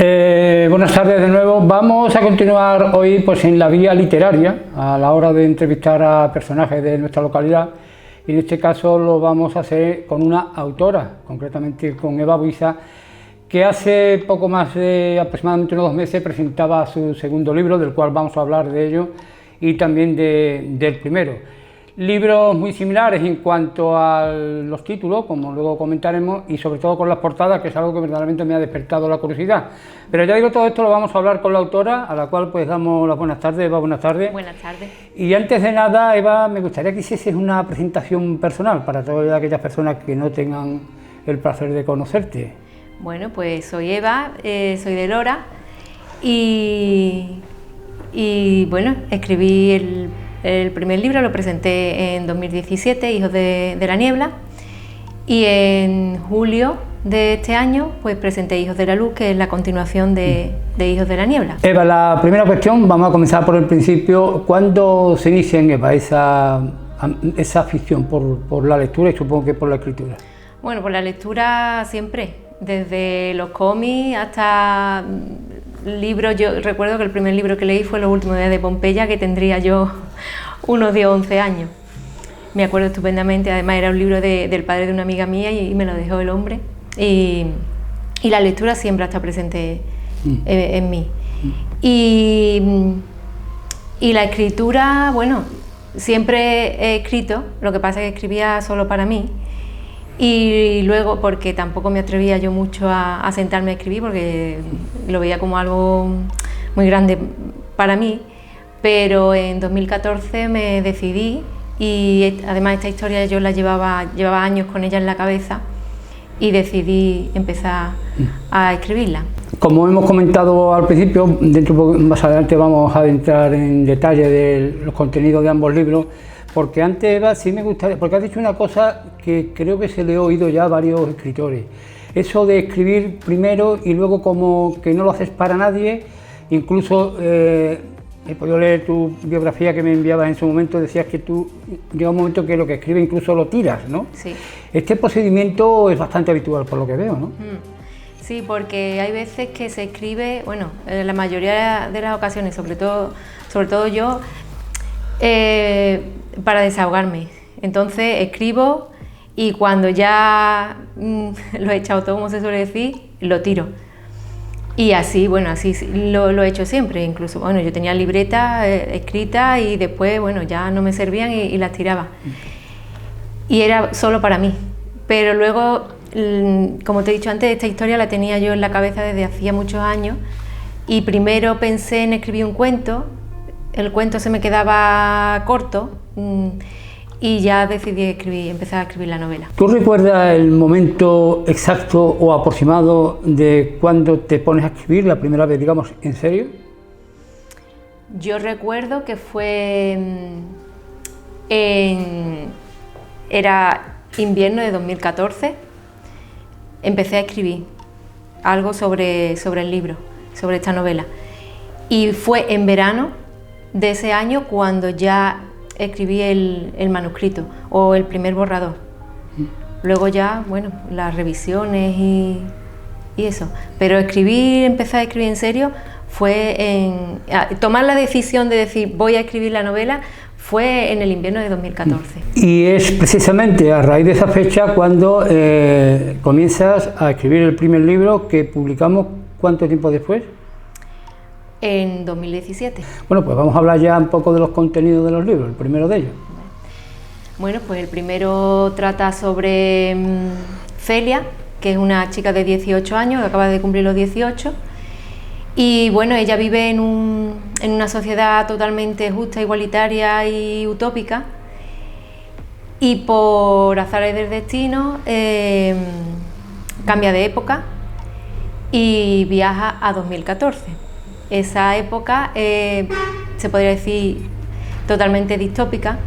Buenas tardes de nuevo. Vamos a continuar hoy pues en la vía literaria a la hora de entrevistar a personajes de nuestra localidad, y en este caso lo vamos a hacer con una autora, concretamente con Eva Buiza, que hace poco más de aproximadamente unos 2 meses presentaba su segundo libro, del cual vamos a hablar de ello, y también del primero. Libros muy similares en cuanto a los títulos, como luego comentaremos, y sobre todo con las portadas, que es algo que verdaderamente me ha despertado la curiosidad. Pero ya digo, todo esto lo vamos a hablar con la autora, a la cual pues damos las buenas tardes. Eva, buenas tardes. Buenas tardes. Y antes de nada, Eva, me gustaría que hicieses una presentación personal para todas aquellas personas que no tengan el placer de conocerte. Bueno, pues soy Eva, soy de Lora y bueno, escribí el primer libro, lo presenté en 2017, Hijos de la Niebla, y en julio de este año pues presenté Hijos de la Luz, que es la continuación de Hijos de la Niebla. Eva, la primera cuestión, vamos a comenzar por el principio. ¿Cuándo se inicia en Eva esa afición por la lectura y supongo que por la escritura? Bueno, por la lectura siempre, desde los cómics hasta libros. Yo recuerdo que el primer libro que leí fue Los últimos días de Pompeya, que tendría yo unos 10 o 11 años. Me acuerdo estupendamente, además era un libro del padre de una amiga mía y me lo dejó el hombre. Y la lectura siempre está presente en mí. Y la escritura, bueno, siempre he escrito, lo que pasa es que escribía solo para mí. Y luego, porque tampoco me atrevía yo mucho a sentarme a escribir, porque lo veía como algo muy grande para mí, pero en 2014 me decidí, y además esta historia yo la llevaba años con ella en la cabeza, y decidí empezar a escribirla. Como hemos comentado al principio, más adelante vamos a entrar en detalle de los contenidos de ambos libros, porque antes, Eva, sí me gustaría, porque has dicho una cosa que creo que se le he oído ya a varios escritores, eso de escribir primero y luego como que no lo haces para nadie. Incluso he podido leer tu biografía que me enviabas en su momento, decías que tú llega un momento que lo que escribes incluso lo tiras, ¿no? Sí. Este procedimiento es bastante habitual por lo que veo, ¿no? Sí, porque hay veces que se escribe, bueno, en la mayoría de las ocasiones, sobre todo yo, para desahogarme. Entonces escribo y cuando ya lo he echado todo, como se suele decir, lo tiro. Y así, bueno, así lo he hecho siempre. Incluso, bueno, yo tenía libretas escritas y después, bueno, ya no me servían y las tiraba. Y era solo para mí. Pero luego, como te he dicho antes, esta historia la tenía yo en la cabeza desde hacía muchos años, y primero pensé en escribir un cuento. El cuento se me quedaba corto y ya decidí empezar a escribir la novela. ¿Tú recuerdas el momento exacto o aproximado de cuando te pones a escribir la primera vez, digamos, en serio? Yo recuerdo que fue era invierno de 2014, empecé a escribir algo sobre el libro, sobre esta novela, y fue en verano de ese año cuando ya escribí el manuscrito o el primer borrador. Luego ya, bueno, las revisiones y eso, pero empezar a escribir en serio tomar la decisión de decir voy a escribir la novela fue en el invierno de 2014. Y es precisamente a raíz de esa fecha cuando comienzas a escribir el primer libro que publicamos. ¿Cuánto tiempo después? En 2017. Bueno, pues vamos a hablar ya un poco de los contenidos de los libros, el primero de ellos. Bueno, pues el primero trata sobre Celia, que es una chica de 18 años, que acaba de cumplir los 18, y bueno, ella vive en una sociedad totalmente justa, igualitaria y utópica, y por azares del destino cambia de época y viaja a 2014. Esa época se podría decir totalmente distópica,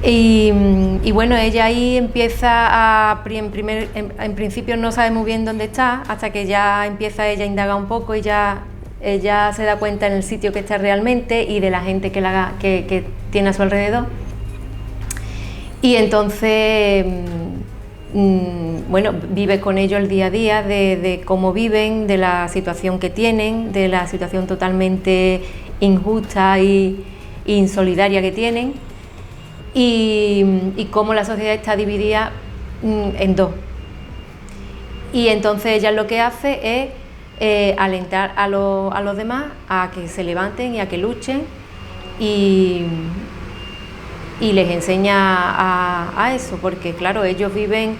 y bueno, ella ahí empieza en principio no sabe muy bien dónde está, hasta que ya empieza ella a indagar un poco y ya ella se da cuenta en el sitio que está realmente y de la gente que tiene a su alrededor. Y entonces bueno, vives con ellos el día a día, de cómo viven, de la situación que tienen, de la situación totalmente injusta e insolidaria que tienen, y cómo la sociedad está dividida en dos. Y entonces ella lo que hace es alentar a los demás a que se levanten y a que luchen, y les enseña a eso, porque claro, ellos viven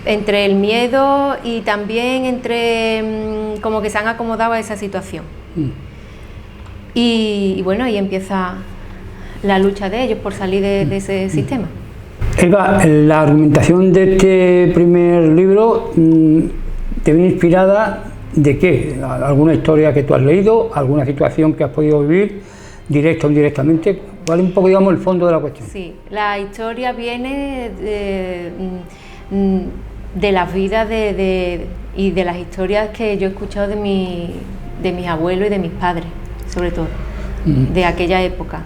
entre el miedo y también entre como que se han acomodado a esa situación. Y bueno, ahí empieza la lucha de ellos por salir de ese sistema. Eva, la argumentación de este primer libro te viene inspirada ¿de qué? ¿Alguna historia que tú has leído? ¿Alguna situación que has podido vivir, directa o indirectamente? ¿Cuál es un poco, digamos, el fondo de la cuestión? Sí, la historia viene de las vidas y de las historias que yo he escuchado de mis abuelos y de mis padres, sobre todo, de aquella época.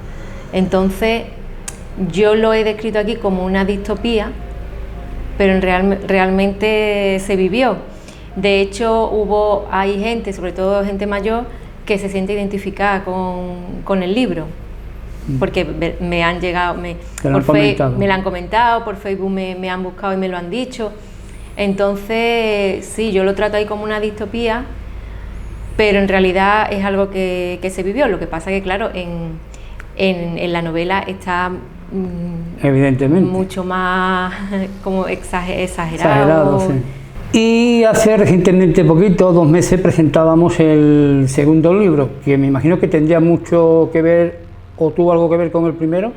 Entonces, yo lo he descrito aquí como una distopía, pero realmente se vivió. De hecho, hay gente, sobre todo gente mayor, que se siente identificada con el libro, porque me han llegado, me lo han comentado, por Facebook me han buscado y me lo han dicho. Entonces, sí, yo lo trato ahí como una distopía, pero en realidad es algo que se vivió. Lo que pasa que, claro, en la novela está evidentemente mucho más como exagerado. Sí. Y hace recientemente poquito, 2 meses, presentábamos el segundo libro, que me imagino que tendría mucho que ver, o tuvo algo que ver con el primero.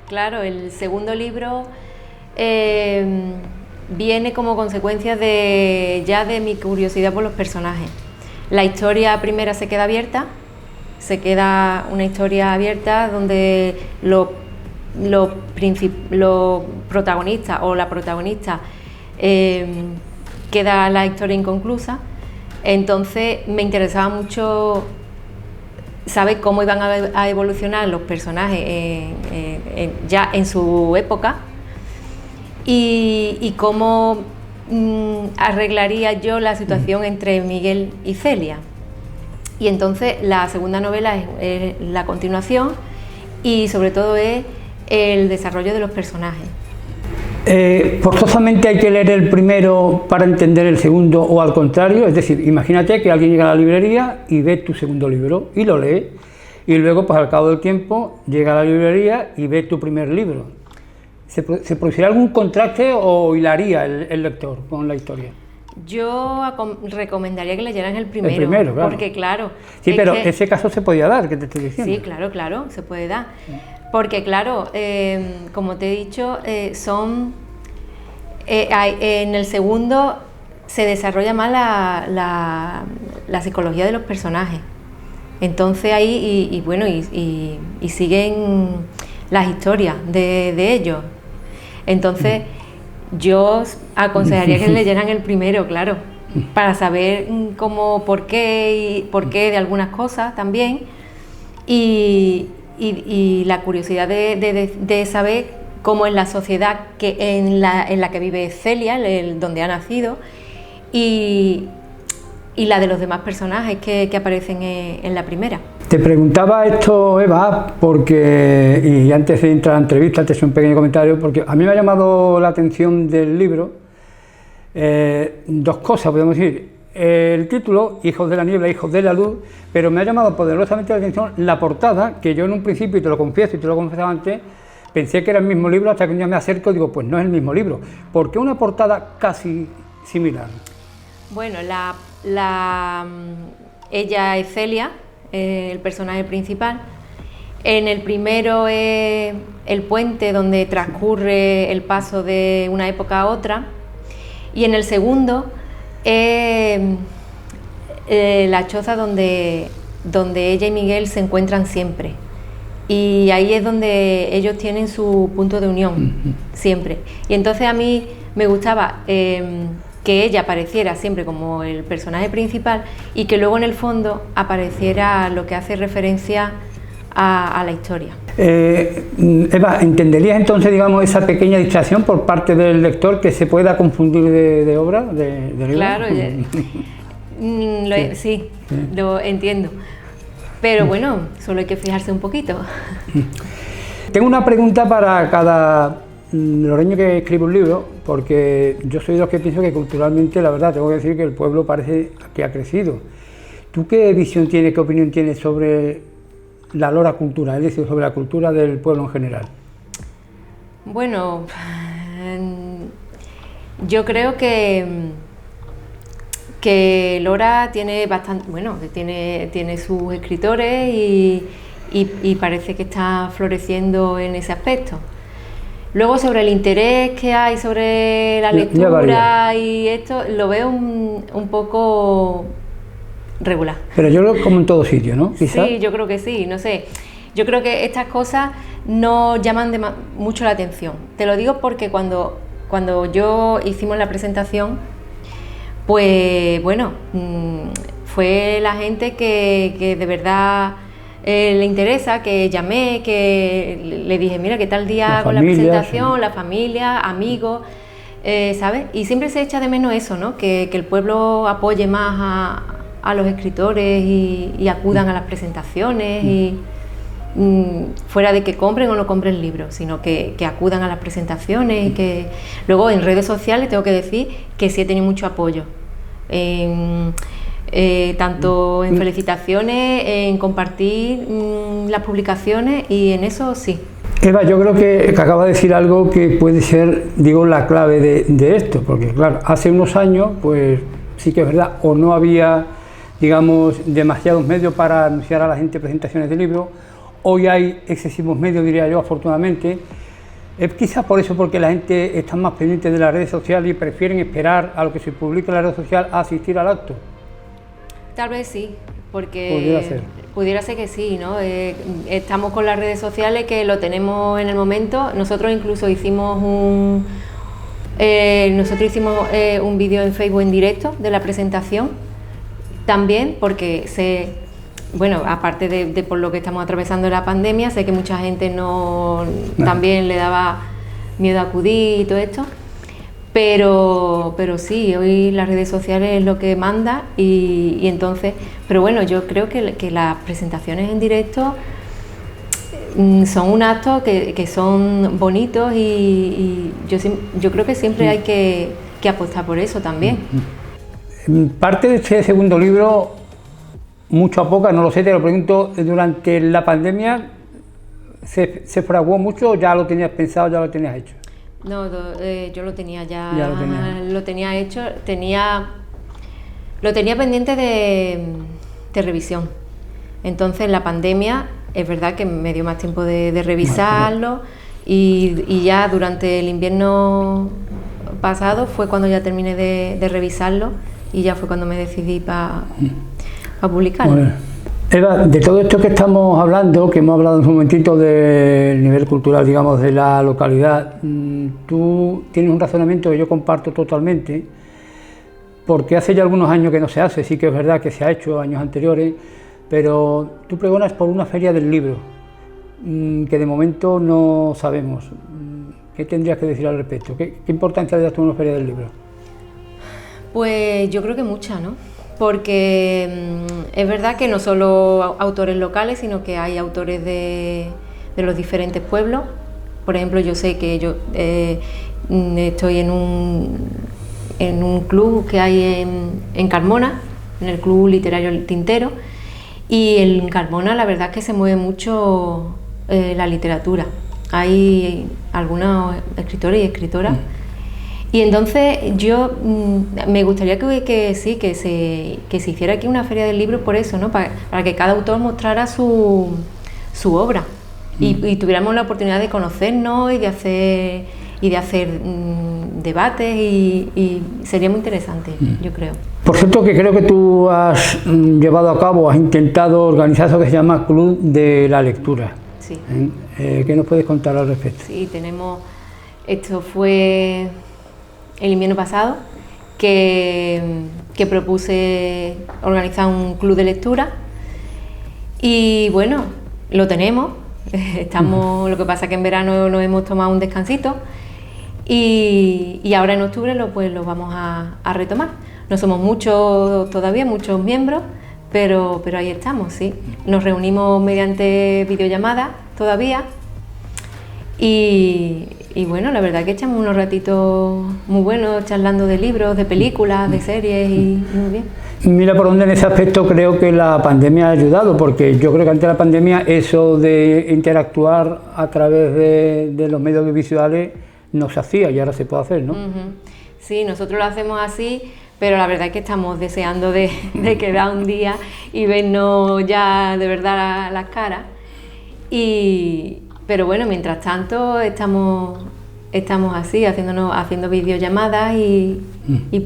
Claro, el segundo libro viene como consecuencia de mi curiosidad por los personajes. La historia primera se queda abierta, una historia abierta donde los protagonistas o la protagonista queda la historia inconclusa. Entonces me interesaba mucho saber cómo iban a evolucionar los personajes ya en su época, y cómo arreglaría yo la situación entre Miguel y Celia. Y entonces la segunda novela es la continuación, y sobre todo es el desarrollo de los personajes. ¿Forzosamente hay que leer el primero para entender el segundo, o al contrario? Es decir, imagínate que alguien llega a la librería y ve tu segundo libro y lo lee, y luego, pues al cabo del tiempo, llega a la librería y ve tu primer libro. ¿Se produciría algún contraste o hilaría el lector con la historia? Yo recomendaría que leyeran el primero. El primero, claro. Porque claro... Sí, pero ese caso se podía dar, que te estoy diciendo. Sí, claro, se puede dar. Porque claro, como te he dicho, en el segundo se desarrolla más la psicología de los personajes. Entonces ahí, y siguen las historias de ellos. Entonces yo aconsejaría que leyeran el primero, claro, para saber por qué de algunas cosas también, y la curiosidad de saber cómo es la sociedad en la que vive Celia, donde ha nacido, y la de los demás personajes que aparecen en la primera. Te preguntaba esto, Eva, y antes de entrar a la entrevista, te hice un pequeño comentario, porque a mí me ha llamado la atención del libro 2 cosas, podemos decir. El título, Hijos de la niebla, hijos de la luz, pero me ha llamado poderosamente la atención la portada, que yo en un principio, y te lo confieso y te lo confesaba antes, pensé que era el mismo libro, hasta que un día me acerco y digo, pues no es el mismo libro. ¿Por qué una portada casi similar? Bueno, ella es Celia, el personaje principal. En el primero es el puente donde transcurre el paso de una época a otra, y en el segundo es la choza donde ella y Miguel se encuentran siempre, y ahí es donde ellos tienen su punto de unión siempre. Y entonces a mí me gustaba que ella apareciera siempre como el personaje principal, y que luego en el fondo apareciera lo que hace referencia a la historia. Eva, ¿entenderías entonces, digamos, esa pequeña distracción por parte del lector que se pueda confundir de obra, de libro? Claro, sí, lo entiendo, pero bueno, solo hay que fijarse un poquito. Tengo una pregunta para cada loreño que escribe un libro, porque yo soy de los que pienso que culturalmente, la verdad, tengo que decir que el pueblo parece que ha crecido. ¿Tú qué visión tienes, qué opinión tienes sobre la lora cultura, es decir, sobre la cultura del pueblo en general? Bueno, yo creo que Lora tiene bastante, bueno, tiene sus escritores y parece que está floreciendo en ese aspecto. Luego, sobre el interés que hay sobre la lectura y esto, lo veo un poco regular. Pero yo creo como en todo sitio, ¿no? ¿Quizás? Sí, yo creo que sí, no sé. Yo creo que estas cosas no llaman mucho la atención. Te lo digo porque cuando yo hicimos la presentación, pues bueno, fue la gente que de verdad le interesa, que llamé, que le dije, mira, ¿qué tal día con la presentación? Sí. La familia, amigos, ¿sabes? Y siempre se echa de menos eso, ¿no? Que el pueblo apoye más a los escritores y acudan a las presentaciones y fuera de que compren o no compren libros, sino que acudan a las presentaciones y que luego en redes sociales tengo que decir que sí he tenido mucho apoyo, tanto en felicitaciones, en compartir las publicaciones y en eso sí. Eva, yo creo que acaba de decir algo que puede ser, digo, la clave de esto, porque claro, hace unos años pues sí que es verdad, o no había, digamos, demasiados medios para anunciar a la gente presentaciones de libros. Hoy hay excesivos medios, diría yo, afortunadamente. Es quizás por eso, porque la gente está más pendiente de las redes sociales y prefieren esperar a lo que se publique en la red social a asistir al acto. Tal vez sí, porque pudiera ser que sí, ¿no? Estamos con las redes sociales que lo tenemos en el momento. Nosotros incluso hicimos un vídeo en Facebook en directo de la presentación, también porque bueno, aparte de por lo que estamos atravesando la pandemia, sé que mucha gente también le daba miedo a acudir y todo esto, pero sí, hoy las redes sociales es lo que manda y entonces, pero bueno, yo creo que las presentaciones en directo son un acto que son bonitos y yo creo que siempre hay que apostar por eso también. Parte de este segundo libro, mucho a poco, no lo sé, te lo pregunto, durante la pandemia, ¿se fraguó mucho o ya lo tenías pensado, ya lo tenías hecho? No, yo lo tenía lo tenía hecho, lo tenía pendiente de revisión. Entonces la pandemia, es verdad que me dio más tiempo de revisarlo y ya durante el invierno pasado fue cuando ya terminé de revisarlo y ya fue cuando me decidí para publicarlo. Bueno. Eva, de todo esto que estamos hablando, que hemos hablado en un momentito del nivel cultural, digamos, de la localidad, tú tienes un razonamiento que yo comparto totalmente, porque hace ya algunos años que no se hace, sí que es verdad que se ha hecho años anteriores, pero tú pregonas por una feria del libro, que de momento no sabemos. ¿Qué tendrías que decir al respecto? ¿Qué importancia le das tú a una feria del libro? Pues yo creo que mucha, ¿no? Porque es verdad que no solo autores locales, sino que hay autores de los diferentes pueblos. Por ejemplo, yo sé que yo estoy en un club que hay en Carmona, en el Club Literario El Tintero, y en Carmona la verdad es que se mueve mucho la literatura. Hay algunos escritores y escritoras. Y entonces yo me gustaría que se hiciera aquí una feria del libro por eso, ¿no? Para que cada autor mostrara su obra y tuviéramos la oportunidad de conocernos y de hacer debates y sería muy interesante, yo creo. Por cierto, que creo que tú has llevado a cabo, has intentado organizar eso que se llama Club de la Lectura. Sí. ¿Qué nos puedes contar al respecto? Sí, esto fue el invierno pasado, que propuse organizar un club de lectura y bueno, lo tenemos, estamos, lo que pasa es que en verano nos hemos tomado un descansito y ahora en octubre lo vamos a retomar. No somos muchos todavía, muchos miembros, pero ahí estamos, sí. Nos reunimos mediante videollamada todavía y bueno, la verdad que echamos unos ratitos muy buenos charlando de libros, de películas, de series y muy bien. Mira por dónde en ese aspecto creo que la pandemia ha ayudado, porque yo creo que antes de la pandemia eso de interactuar a través de los medios audiovisuales no se hacía y ahora se puede hacer, ¿no? Sí, nosotros lo hacemos así, pero la verdad es que estamos deseando de quedar un día y vernos ya de verdad las caras. Pero bueno, mientras tanto estamos así, haciendo videollamadas y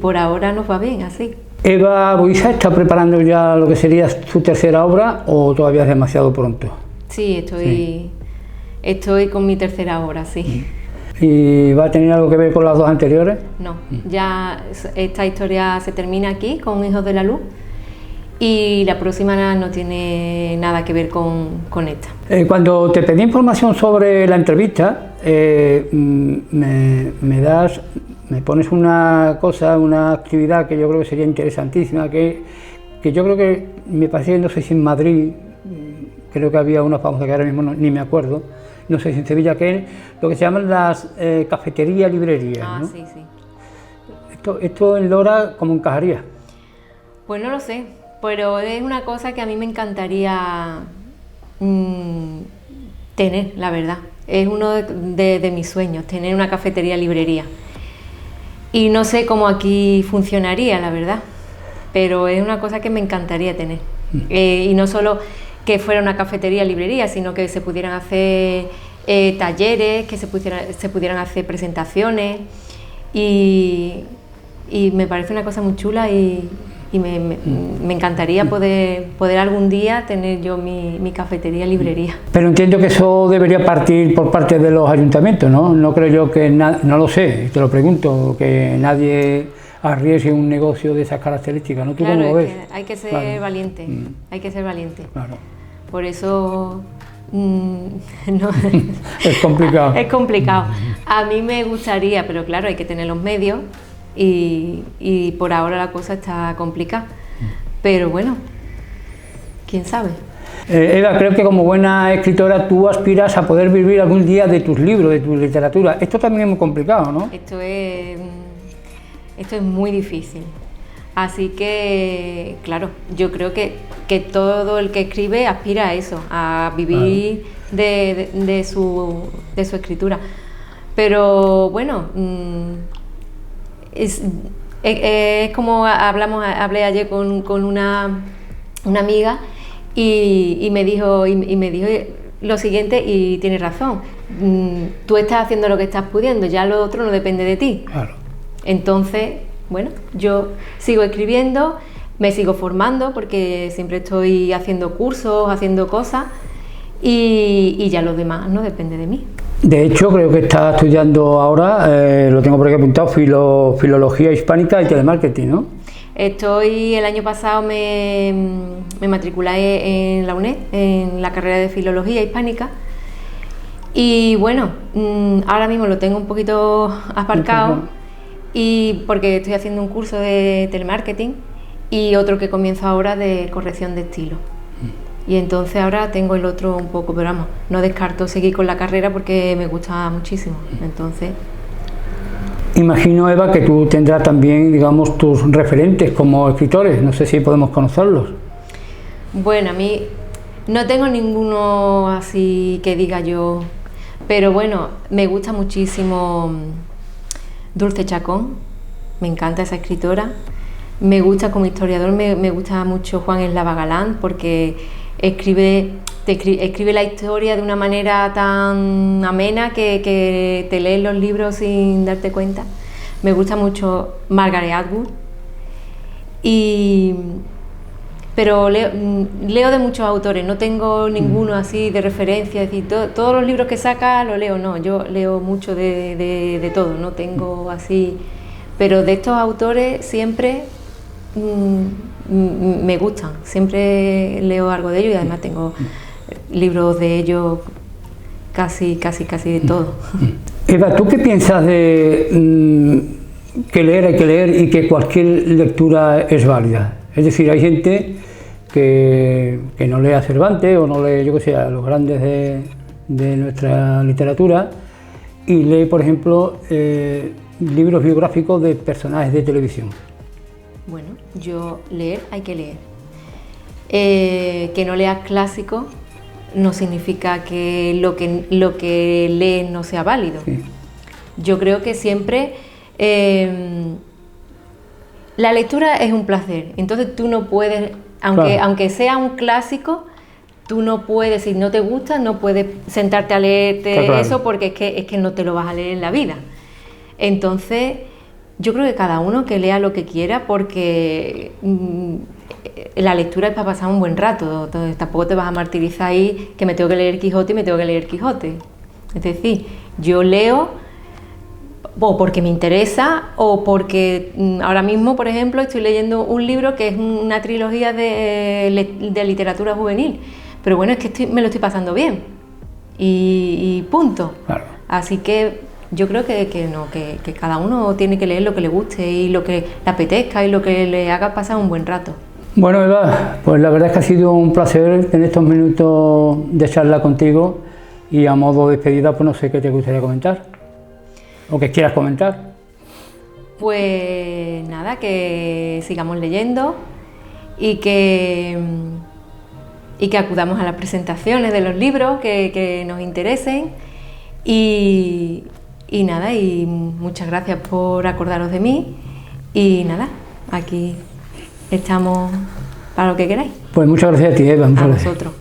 por ahora nos va bien así. Eva Buiza está preparando ya lo que sería su tercera obra o todavía es demasiado pronto. Sí, estoy con mi tercera obra, sí. ¿Y va a tener algo que ver con las dos anteriores? No, ya esta historia se termina aquí con Hijos de la Luz y la próxima no tiene nada que ver con esta. Cuando te pedí información sobre la entrevista, me pones una actividad que yo creo que sería interesantísima, que yo creo que me parece, no sé si en Madrid, creo que había una famosa que ahora mismo ni me acuerdo, no sé si en Sevilla, que es lo que se llaman las cafeterías, librerías. Ah, ¿no? sí. Esto en Lora, ¿cómo encajaría? Pues no lo sé, pero es una cosa que a mí me encantaría tener, la verdad. Es uno de mis sueños, tener una cafetería, librería. Y no sé cómo aquí funcionaría, la verdad, pero es una cosa que me encantaría tener. Y no solo que fuera una cafetería, librería, sino que se pudieran hacer talleres, que se pudieran hacer presentaciones y me parece una cosa muy chula y me encantaría poder algún día tener yo mi cafetería, librería. Pero entiendo que eso debería partir por parte de los ayuntamientos, ¿no? No creo yo que, no lo sé, te lo pregunto, que nadie arriesgue un negocio de esas características, ¿no? ¿Tú claro, cómo lo ves? Que hay que ser valiente, hay que ser valiente. Claro. Por eso no, es complicado. Es complicado. A mí me gustaría, pero claro, hay que tener los medios y por ahora la cosa está complicada. Pero bueno, quién sabe. Eva, creo que como buena escritora tú aspiras a poder vivir algún día de tus libros, de tu literatura. Esto también es muy complicado, ¿no? Esto es muy difícil. Así que, claro, yo creo que todo el que escribe aspira a eso, a vivir de su escritura. Pero bueno, es como hablé ayer con una amiga y me dijo lo siguiente, y tiene razón. Tú estás haciendo lo que estás pudiendo, ya lo otro no depende de ti. Claro. Entonces, bueno, yo sigo escribiendo, me sigo formando porque siempre estoy haciendo cursos, haciendo cosas y ya lo demás no depende de mí. De hecho, creo que está estudiando ahora, lo tengo por aquí apuntado, filología hispánica y telemarketing, ¿no? El año pasado me matriculé en la UNED, en la carrera de filología hispánica. Y bueno, ahora mismo lo tengo un poquito aparcado. Y porque estoy haciendo un curso de telemarketing y otro que comienzo ahora de corrección de estilo. Y entonces ahora tengo el otro un poco, pero vamos, no descarto seguir con la carrera porque me gusta muchísimo. Entonces... Imagino, Eva, que tú tendrás también, digamos, tus referentes como escritores. No sé si podemos conocerlos. Bueno, a mí no tengo ninguno así que diga yo, pero bueno, me gusta muchísimo Dulce Chacón, me encanta esa escritora. Me gusta como historiador, me gusta mucho Juan Eslava Galán porque escribe la historia de una manera tan amena que te lees los libros sin darte cuenta. Me gusta mucho Margaret Atwood, pero leo de muchos autores, no tengo ninguno así de referencia, es decir, todos los libros que saca los leo, no, yo leo mucho de todo, no tengo así, pero de estos autores siempre me gustan, siempre leo algo de ellos y además tengo libros de ellos, casi de todo. Eva, ¿tú qué piensas de que leer hay que leer y que cualquier lectura es válida? Es decir, hay gente que no lee a Cervantes o no lee, yo que sé, a los grandes de nuestra literatura y lee, por ejemplo, libros biográficos de personajes de televisión. Bueno, leer hay que leer. Que no leas clásicos no significa que lo que lees no sea válido. Sí. Yo creo que siempre la lectura es un placer, entonces tú no puedes, aunque sea un clásico, tú no puedes, si no te gusta, no puedes sentarte a leerte eso porque es que no te lo vas a leer en la vida. Entonces, yo creo que cada uno que lea lo que quiera porque la lectura es para pasar un buen rato, entonces tampoco te vas a martirizar ahí que me tengo que leer Quijote y me tengo que leer Quijote. Es decir, yo leo o porque me interesa o porque ahora mismo, por ejemplo, estoy leyendo un libro que es una trilogía de literatura juvenil, pero bueno, es que me lo estoy pasando bien y punto. Claro. Así que yo creo que cada uno tiene que leer lo que le guste y lo que le apetezca y lo que le haga pasar un buen rato. Bueno, Eva, pues la verdad es que ha sido un placer en estos minutos de charla contigo y a modo de despedida, pues no sé qué te gustaría comentar o que quieras comentar. Pues nada, que sigamos leyendo y que acudamos a las presentaciones de los libros que nos interesen y nada, y muchas gracias por acordaros de mí y nada, aquí estamos para lo que queráis. Pues muchas gracias a ti, Eva. A vosotros.